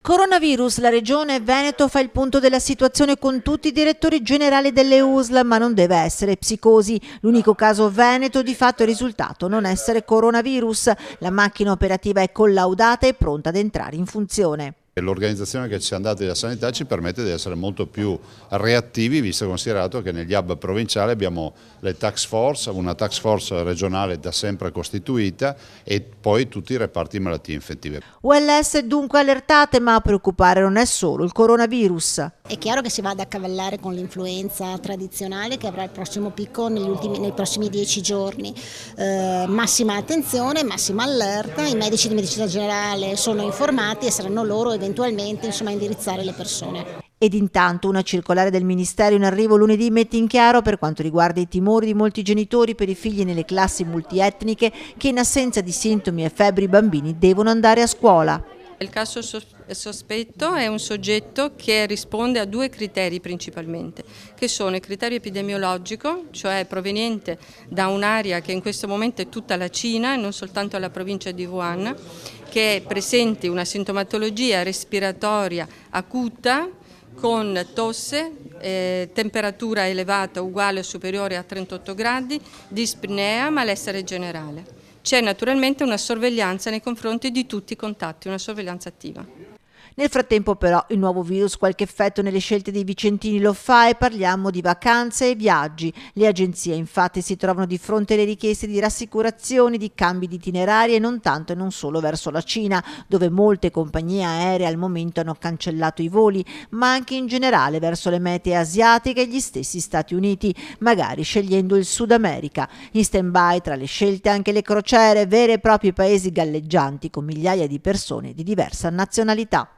Coronavirus, la regione Veneto fa il punto della situazione con tutti i direttori generali delle USL, ma non deve essere psicosi. L'unico caso veneto di fatto è risultato non essere coronavirus. La macchina operativa è collaudata e pronta ad entrare in funzione. L'organizzazione che ci siamo dati dalla sanità ci permette di essere molto più reattivi, visto e considerato che negli hub provinciali abbiamo le task force, una task force regionale da sempre costituita e poi tutti i reparti di malattie infettive. ULS dunque allertate, ma a preoccupare non è solo il coronavirus. È chiaro che si va ad accavallare con l'influenza tradizionale che avrà il prossimo picco nei prossimi 10 giorni. Massima attenzione, massima allerta, i medici di medicina generale sono informati e saranno loro eventualmente a indirizzare le persone. Ed intanto una circolare del Ministero in arrivo lunedì mette in chiaro per quanto riguarda i timori di molti genitori per i figli nelle classi multietniche che in assenza di sintomi e febbri i bambini devono andare a scuola. Il caso sospetto è un soggetto che risponde a due criteri principalmente, che sono il criterio epidemiologico, cioè proveniente da un'area che in questo momento è tutta la Cina e non soltanto la provincia di Wuhan, che è presente una sintomatologia respiratoria acuta con tosse, temperatura elevata uguale o superiore a 38 gradi, dispnea, malessere generale. C'è naturalmente una sorveglianza nei confronti di tutti i contatti, una sorveglianza attiva. Nel frattempo però il nuovo virus qualche effetto nelle scelte dei vicentini lo fa e parliamo di vacanze e viaggi. Le agenzie infatti si trovano di fronte alle richieste di rassicurazioni, di cambi di itinerari e non tanto e non solo verso la Cina, dove molte compagnie aeree al momento hanno cancellato i voli, ma anche in generale verso le mete asiatiche e gli stessi Stati Uniti, magari scegliendo il Sud America. In stand-by tra le scelte anche le crociere, veri e propri paesi galleggianti con migliaia di persone di diversa nazionalità.